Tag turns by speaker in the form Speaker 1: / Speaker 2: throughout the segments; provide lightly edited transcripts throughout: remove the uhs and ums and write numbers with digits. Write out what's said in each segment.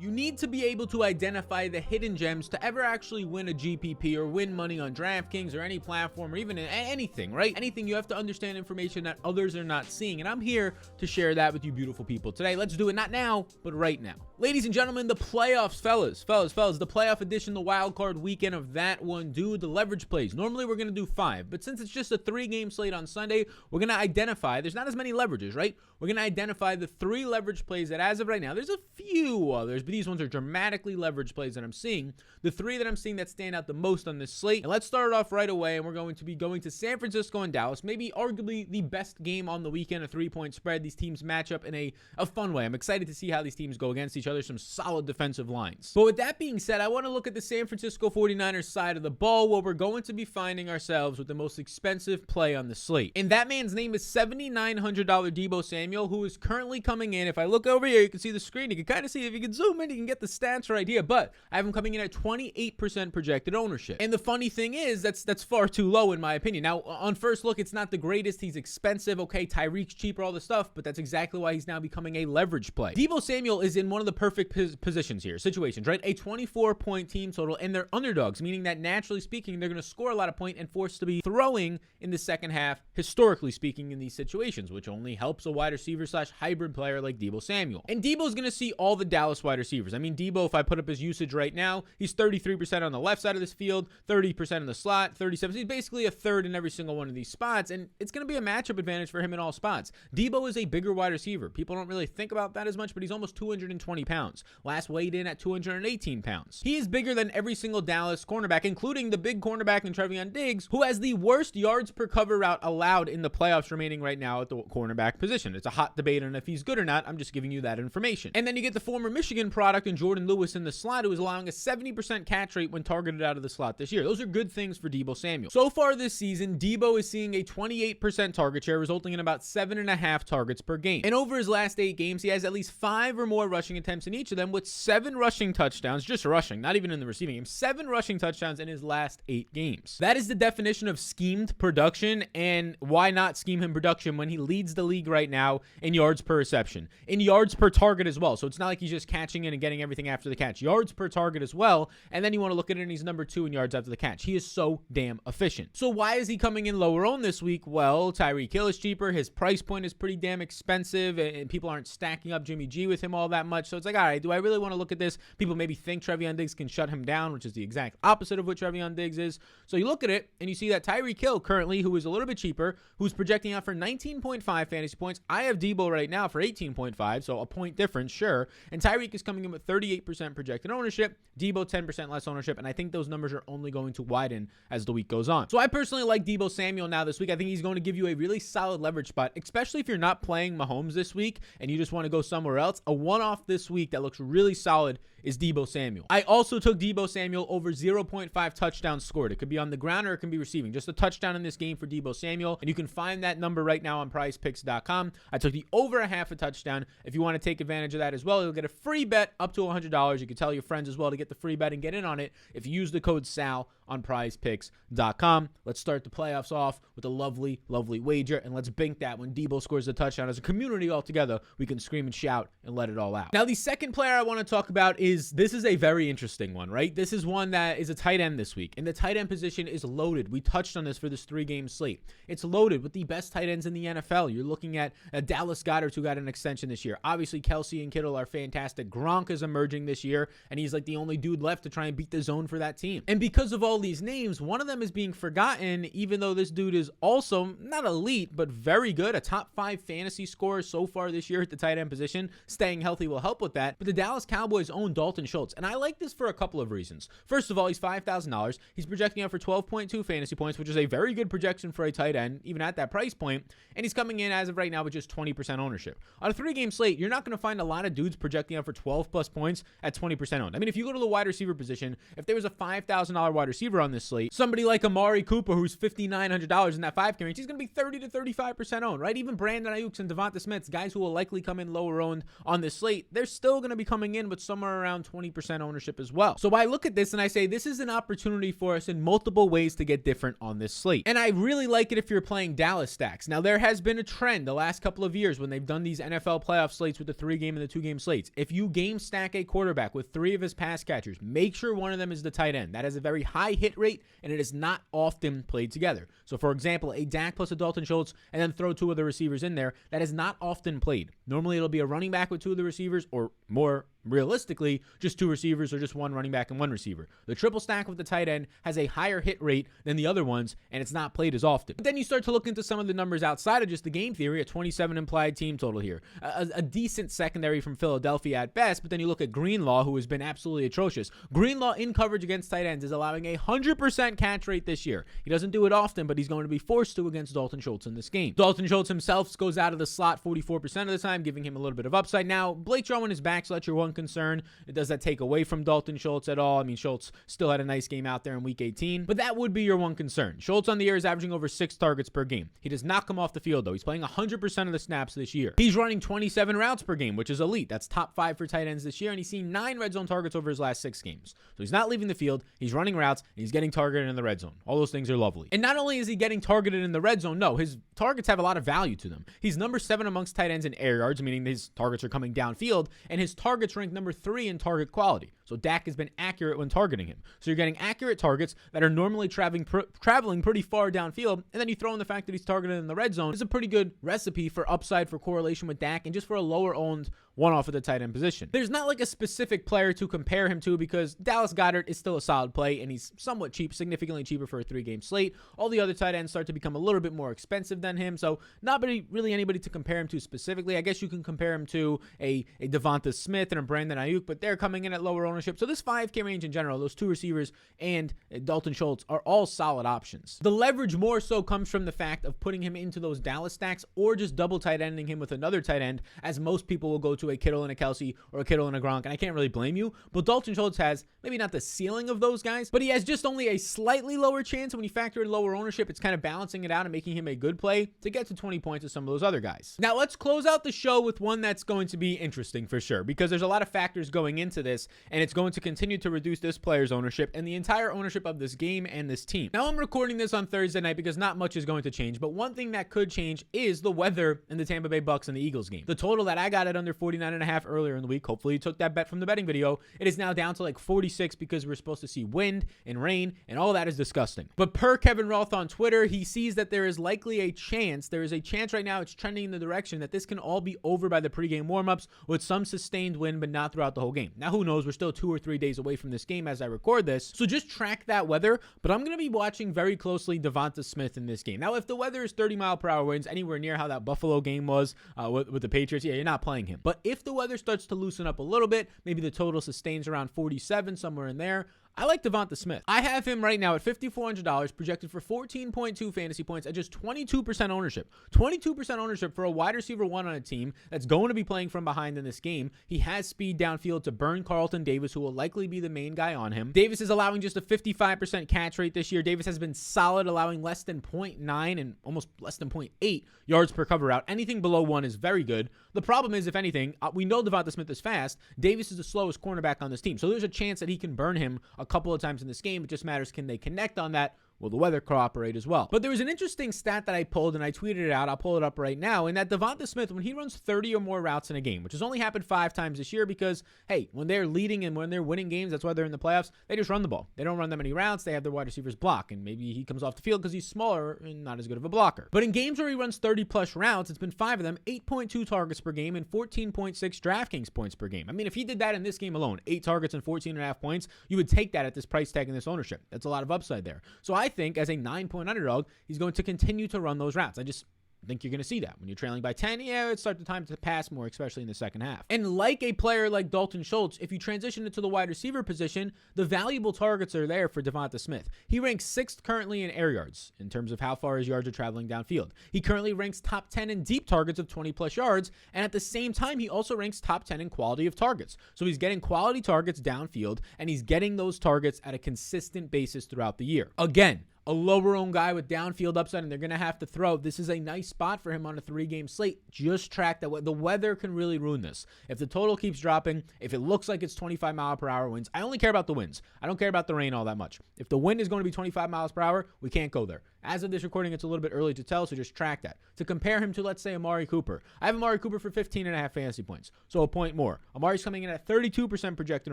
Speaker 1: You need to be able to identify the hidden gems to ever actually win a GPP or win money on Draftkings or any platform or even anything, right? Anything, you have to understand information that others are not seeing. And I'm here to share that with you beautiful people today. Let's do it not now, but right now. Ladies and gentlemen, the playoffs, fellas, the playoff edition, the wild card weekend of that one, dude, the leverage plays. Normally we're going to do 5, but since it's just a 3-game slate on Sunday, we're going to identify, there's not as many leverages, right? We're going to identify the 3 leverage plays that as of right now, there's a few others, but these ones are dramatically leverage plays that I'm seeing. The 3 that I'm seeing that stand out the most on this slate. And let's start it off right away, and we're going to be going to San Francisco and Dallas, maybe arguably the best game on the weekend, a 3-point spread. These teams match up in a fun way. I'm excited to see how these teams go against each other, some solid defensive lines. But with that being said, I want to look at the San Francisco 49ers side of the ball, where we're going to be finding ourselves with the most expensive play on the slate. And that man's name is $7,900 Deebo Samuel, who is currently coming in. If I look over here, you can see the screen. You can kind of see, if you can zoom in, you can get the stats right here. But I have him coming in at 28% projected ownership. And the funny thing is, that's far too low in my opinion. Now, on first look, it's not the greatest. He's expensive. Okay, Tyreek's cheaper, all this stuff, but that's exactly why he's now becoming a leverage play. Deebo Samuel is in one of the perfect positions here, situations, right? A 24-point team total, and they're underdogs, meaning that naturally speaking, they're going to score a lot of points and forced to be throwing in the second half, historically speaking, in these situations, which only helps a wide receiver / hybrid player like Deebo Samuel. And Deebo's going to see all the Dallas wide receivers. I mean, Deebo, if I put up his usage right now, he's 33% on the left side of this field, 30% in the slot, 37%. He's basically a third in every single one of these spots, and it's going to be a matchup advantage for him in all spots. Deebo is a bigger wide receiver. People don't really think about that as much, but he's almost 220 pounds. Last weighed in at 218 pounds. He is bigger than every single Dallas cornerback, including the big cornerback in Trevon Diggs, who has the worst yards per cover route allowed in the playoffs remaining right now at the cornerback position. It's a hot debate on if he's good or not. I'm just giving you that information. And then you get the former Michigan product in Jordan Lewis in the slot, who is allowing a 70% catch rate when targeted out of the slot this year. Those are good things for Deebo Samuel. So far this season, Deebo is seeing a 28% target share, resulting in about 7.5 targets per game. And over his last 8 games, he has at least 5 or more rushing attempts in each of them, with 7 rushing touchdowns, just rushing, not even in the receiving game, 7 rushing touchdowns in his last 8 games. That is the definition of schemed production, and why not scheme him production when he leads the league right now in yards per reception, in yards per target as well. So it's not like he's just catching in and getting everything after the catch. Yards per target as well, and then you want to look at it and he's number 2 in yards after the catch. He is so damn efficient. So why is he coming in lower owned this week? Well, Tyreek Hill is cheaper. His price point is pretty damn expensive, and people aren't stacking up Jimmy G with him all that much. So it's like, all right, do I really want to look at this? People maybe think Trevon Diggs can shut him down, which is the exact opposite of what Trevon Diggs is. So you look at it and you see that Tyreek Hill currently, who is a little bit cheaper, who's projecting out for 19.5 fantasy points. I have Deebo right now for 18.5, so a point difference, sure. And Tyreek is coming in with 38% projected ownership, Deebo 10% less ownership, and I think those numbers are only going to widen as the week goes on. So I personally like Deebo Samuel now this week. I think he's going to give you a really solid leverage spot, especially if you're not playing Mahomes this week and you just want to go somewhere else. A one-off this week that looks really solid is Deebo Samuel. I also took Deebo Samuel over 0.5 touchdowns scored. It could be on the ground or it can be receiving. Just a touchdown in this game for Deebo Samuel, and you can find that number right now on prizepicks.com. I took the over a half a touchdown. If you want to take advantage of that as well, you'll get a free bet up to $100. You can tell your friends as well to get the free bet and get in on it if you use the code SAL on prizepicks.com. Let's start the playoffs off with a lovely, lovely wager, and let's bank that when Deebo scores a touchdown. As a community altogether, we can scream and shout and let it all out. Now, the second player I want to talk about this is a very interesting one, right? This is one that is a tight end this week, and the tight end position is loaded. We touched on this for this 3-game slate. It's loaded with the best tight ends in the NFL. You're looking at Dallas Goedert, who got an extension this year. Obviously, Kelsey and Kittle are fantastic. Gronk is emerging this year, and he's like the only dude left to try and beat the zone for that team. And because of all these names, one of them is being forgotten, even though this dude is also not elite, but very good. A top 5 fantasy scorer so far this year at the tight end position. Staying healthy will help with that. But the Dallas Cowboys own Dalton Schultz, and I like this for a couple of reasons. First of all, he's $5,000. He's projecting out for 12.2 fantasy points, which is a very good projection for a tight end, even at that price point. And he's coming in as of right now with just 20% ownership. On a 3-game slate, you're not going to find a lot of dudes projecting out for 12 plus points at 20% owned. I mean, if you go to the wide receiver position, if there was a $5,000 wide receiver on this slate, somebody like Amari Cooper, who's $5,900 in that 5K range, he's going to be 30 to 35% owned, right? Even Brandon Ayuk's and Devonta Smith's, guys who will likely come in lower owned on this slate, they're still going to be coming in with somewhere around 20% ownership as well. So I look at this and I say, this is an opportunity for us in multiple ways to get different on this slate. And I really like it if you're playing Dallas stacks. Now, there has been a trend the last couple of years when they've done these NFL playoff slates with the 3-game and the 2-game slates. If you game game stack a quarterback with 3 of his pass catchers, make sure one of them is the tight end. That has a very high hit rate, and it is not often played together. So, for example, a Dak plus a Dalton Schultz, and then throw 2 of the receivers in there. That is not often played. Normally, it'll be a running back with 2 of the receivers, or more realistically, just 2 receivers or just 1 running back and 1 receiver. The triple stack with the tight end has a higher hit rate than the other ones, and it's not played as often. But then you start to look into some of the numbers outside of just the game theory. A 27 implied team total here. A decent secondary from Philadelphia at best, but then you look at Greenlaw, who has been absolutely atrocious. Greenlaw in coverage against tight ends is allowing a 100% catch rate this year. He doesn't do it often, but he's going to be forced to against Dalton Schultz in this game. Dalton Schultz himself goes out of the slot 44% of the time, giving him a little bit of upside. Now, Blake Jarwin is back, so that's your one concern. Does that take away from Dalton Schultz at all? I mean, Schultz still had a nice game out there in week 18, but that would be your one concern. Schultz on the year is averaging over 6 targets per game. He does not come off the field, though. He's playing 100% of the snaps this year. He's running 27 routes per game, which is elite. That's top 5 for tight ends this year, and he's seen 9 red zone targets over his last 6 games. So he's not leaving the field. He's running routes, and he's getting targeted in the red zone. All those things are lovely. And not only is he getting targeted in the red zone, no, his targets have a lot of value to them. He's number 7 amongst tight ends in air yards, meaning his targets are coming downfield, and his targets rank number 3 in target quality. So Dak has been accurate when targeting him. So you're getting accurate targets that are normally traveling pretty far downfield, and then you throw in the fact that he's targeted in the red zone. It's a pretty good recipe for upside, for correlation with Dak, and just for a lower owned one-off at the tight end position. There's not like a specific player to compare him to, because Dallas Goedert is still a solid play, and he's somewhat cheap, significantly cheaper for a 3-game slate. All the other tight ends start to become a little bit more expensive than him, so not really anybody to compare him to specifically. I guess you can compare him to a Devonta Smith and a Brandon Ayuk, but they're coming in at lower ownership. So this 5K range in general, those 2 receivers and Dalton Schultz are all solid options. The leverage more so comes from the fact of putting him into those Dallas stacks, or just double tight ending him with another tight end, as most people will go to a Kittle and a Kelsey, or a Kittle and a Gronk, and I can't really blame you. But Dalton Schultz has maybe not the ceiling of those guys, but he has just only a slightly lower chance. When you factor in lower ownership, it's kind of balancing it out and making him a good play to get to 20 points with some of those other guys. Now let's close out the show with one that's going to be interesting for sure, because there's a lot of factors going into this, and it's going to continue to reduce this player's ownership and the entire ownership of this game and this team. Now I'm recording this on Thursday night because not much is going to change, but one thing that could change is the weather in the Tampa Bay Bucks and the Eagles game. The total that I got at under 49.5 earlier in the week, hopefully you took that bet from the betting video, it is now down to like 46 because we're supposed to see wind and rain, and all that is disgusting. But per Kevin Roth on Twitter, he sees that there is likely a chance, right now, it's trending in the direction that this can all be over by the pregame warmups with some sustained wind, but not throughout the whole game. Now who knows, we're still 2 or 3 days away from this game as I record this, so just track that weather. But I'm going to be watching very closely Devonta Smith in this game. Now if the weather is 30-mile-per-hour winds, anywhere near how that Buffalo game was with the Patriots, yeah, you're not playing him. But if the weather starts to loosen up a little bit, maybe the total sustains around 47, somewhere in there, I like Devonta Smith. I have him right now at $5,400, projected for 14.2 fantasy points at just 22% ownership. 22% ownership for a wide receiver 1 on a team that's going to be playing from behind in this game. He has speed downfield to burn Carlton Davis, who will likely be the main guy on him. Davis is allowing just a 55% catch rate this year. Davis has been solid, allowing less than 0.9 and almost less than 0.8 yards per cover route. Anything below 1 is very good. The problem is, if anything, we know Devonta Smith is fast. Davis is the slowest cornerback on this team, so there's a chance that he can burn him a couple of times in this game. It just matters, can they connect on that? Will the weather cooperate as well? But there was an interesting stat that I pulled, and I tweeted it out. I'll pull it up right now. And that Devonta Smith, when he runs 30 or more routes in a game, which has only happened 5 times this year, because, hey, when they're leading and when they're winning games, that's why they're in the playoffs, they just run the ball. They don't run that many routes. They have their wide receivers block, and maybe he comes off the field because he's smaller and not as good of a blocker. But in games where he runs 30-plus routes, it's been 5 of them, 8.2 targets per game and 14.6 Draftkings points per game. I mean, if he did that in this game alone, 8 targets and 14.5 points, you would take that at this price tag and this ownership. That's a lot of upside there. So I think as a 9-point underdog, he's going to continue to run those routes. I just think you're going to see that. When you're trailing by 10, yeah, it's start the time to pass more, especially in the second half. And like a player like Dalton Schultz, if you transition into the wide receiver position, the valuable targets are there for Devonta Smith. He ranks 6th currently in air yards in terms of how far his yards are traveling downfield. He currently ranks top 10 in deep targets of 20-plus yards, and at the same time, he also ranks top 10 in quality of targets. So he's getting quality targets downfield, and he's getting those targets at a consistent basis throughout the year. Again, a lower owned guy with downfield upside, and they're going to have to throw. This is a nice spot for him on a 3-game slate. Just track that. The weather can really ruin this. If the total keeps dropping, if it looks like it's 25-mile-per-hour winds, I only care about the winds. I don't care about the rain all that much. If the wind is going to be 25 miles per hour, we can't go there. As of this recording, it's a little bit early to tell, so just track that. To compare him to, let's say, Amari Cooper. I have Amari Cooper for 15.5 fantasy points, so a point more. Amari's coming in at 32% projected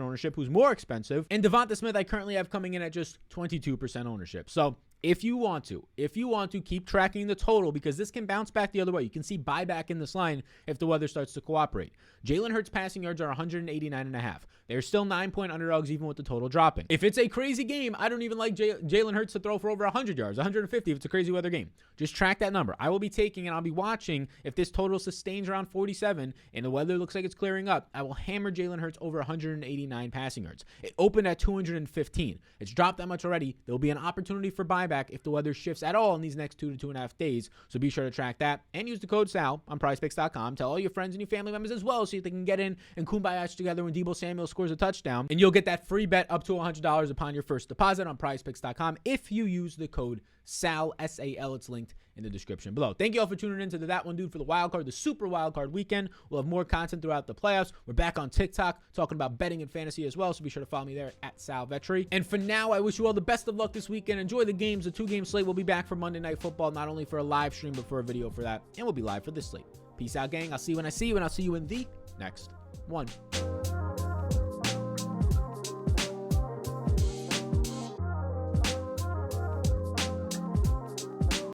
Speaker 1: ownership, who's more expensive. And Devonta Smith, I currently have coming in at just 22% ownership. So if you want to keep tracking the total, because this can bounce back the other way. You can see buyback in this line if the weather starts to cooperate. Jalen Hurts passing yards are 189.5. They're still 9-point underdogs even with the total dropping. If it's a crazy game, I don't even like Jalen Hurts to throw for over 100 yards, 150 if it's a crazy weather game. Just track that number. I will be taking and I'll be watching if this total sustains around 47 and the weather looks like it's clearing up. I will hammer Jalen Hurts over 189 passing yards. It opened at 215. It's dropped that much already. There'll be an opportunity for buyback if the weather shifts at all in these next 2 to 2.5 days. So be sure to track that and use the code SAL on prizepicks.com. Tell all your friends and your family members as well so they can get in and kumbaya together when Deebo Samuel scores a touchdown. And you'll get that free bet up to $100 upon your first deposit on prizepicks.com if you use the code SAL, S-A-L. It's linked in the description below. Thank you all for tuning in to That One Dude for the wild card, the super wild card weekend. We'll have more content throughout the playoffs. We're back on TikTok talking about betting and fantasy as well, so be sure to follow me there at Sal Vetri. And for now, I wish you all the best of luck this weekend. Enjoy the games, the 2-game slate. We'll be back for Monday Night Football, not only for a live stream, but for a video for that. And we'll be live for this slate. Peace out, gang. I'll see you when I see you, and I'll see you in the next one.